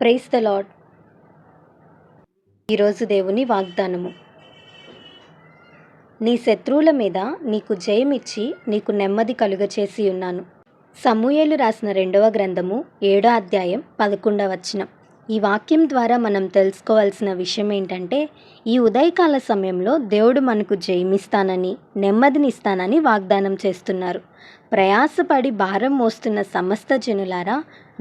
Praise the lord. ఈరోజు దేవుని వాగ్దానము. నీ శత్రువుల మీద నీకు జయమిచ్చి నీకు నెమ్మది కలుగచేసి ఉన్నాను. సమూయేలు రాసిన 2వ గ్రంథము 7వ అధ్యాయం 11వ వచనం. ఈ వాక్యం ద్వారా మనం తెలుసుకోవాల్సిన విషయం ఏంటంటే, ఈ ఉదయకాల సమయంలో దేవుడు మనకు జయమిస్తానని, నెమ్మదినిస్తానని వాగ్దానం చేస్తున్నారు. ప్రయాసపడి భారం మోస్తున్న సమస్త జనులారా,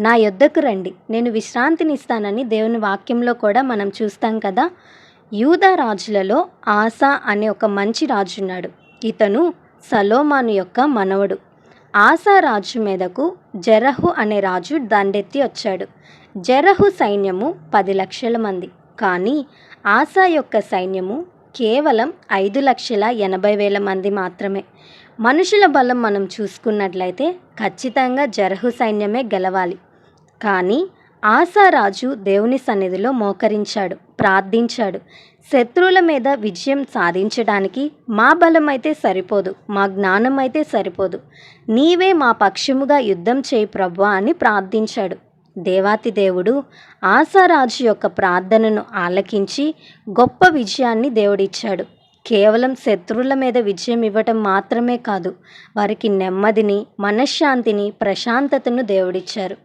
నా యొద్దకు రండి, నేను విశ్రాంతినిస్తానని దేవుని వాక్యంలో కూడా మనం చూస్తాం కదా. యూదా రాజులలో ఆసా అనే ఒక మంచి రాజున్నాడు. ఇతను సలోమాను యొక్క మనవడు. ఆసా రాజు మీదకు జెరహు అనే రాజు దండెత్తి వచ్చాడు. జెరహు సైన్యము 10 లక్షల మంది, కానీ ఆసా యొక్క సైన్యము కేవలం 5,80,000 మంది మాత్రమే. మనుషుల బలం మనం చూసుకున్నట్లయితే ఖచ్చితంగా జెరహు సైన్యమే గెలవాలి. కానీ ఆసా రాజు దేవుని సన్నిధిలో మోకరించాడు, ప్రార్థించాడు. శత్రువుల మీద విజయం సాధించడానికి మా బలం అయితే సరిపోదు, మా జ్ఞానం అయితే సరిపోదు, నీవే మా పక్షముగా యుద్ధం చేయి ప్రభువా అని ప్రార్థించాడు. దేవాతి దేవుడు ఆసారాజు యొక్క ప్రార్థనను ఆలకించి గొప్ప విజయాన్ని దేవుడిచ్చాడు. కేవలం శత్రువుల మీద విజయం ఇవ్వటం మాత్రమే కాదు, వారికి నెమ్మదిని, మనశ్శాంతిని, ప్రశాంతతను దేవుడిచ్చారు.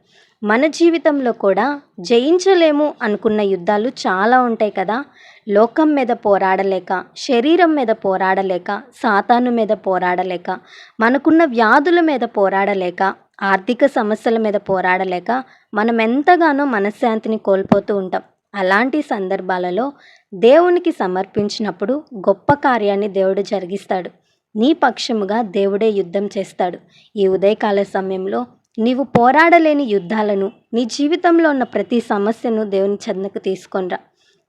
మన జీవితంలో కూడా జయించలేము అనుకున్న యుద్ధాలు చాలా ఉంటాయి కదా. లోకం మీద పోరాడలేక, శరీరం మీద పోరాడలేక, సాతాను మీద పోరాడలేక, మనకున్న వ్యాధుల మీద పోరాడలేక, ఆర్థిక సమస్యల మీద పోరాడలేక మనం ఎంతగానో మనశ్శాంతిని కోల్పోతూ ఉంటాం. అలాంటి సందర్భాలలో దేవునికి సమర్పించినప్పుడు గొప్ప కార్యాన్ని దేవుడు జరిగిస్తాడు. నీ పక్షముగా దేవుడే యుద్ధం చేస్తాడు. ఈ ఉదయకాల సమయంలో నీవు పోరాడలేని యుద్ధాలను, నీ జీవితంలో ఉన్న ప్రతి సమస్యను దేవుని చెంతకు తీసుకొనిరా.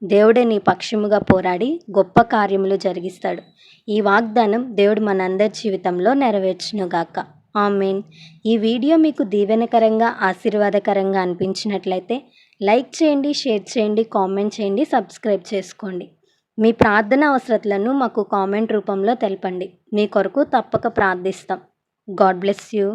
దేవుడే నీ పక్షముగా పోరాడి గొప్ప కార్యములు జరిగిస్తాడు. ఈ వాగ్దానం దేవుడు మనందరి జీవితంలో నెరవేర్చునుగాక. ఆమేన్. ఈ వీడియో మీకు దీవెనకరంగా, ఆశీర్వాదకరంగా అనిపించినట్లయితే లైక్ చేయండి, షేర్ చేయండి, కామెంట్ చేయండి, సబ్స్క్రైబ్ చేసుకోండి. మీ ప్రార్థన అవసరతలను మాకు కామెంట్ రూపంలో తెలపండి. మీ కొరకు తప్పక ప్రార్థిస్తాం. God bless you.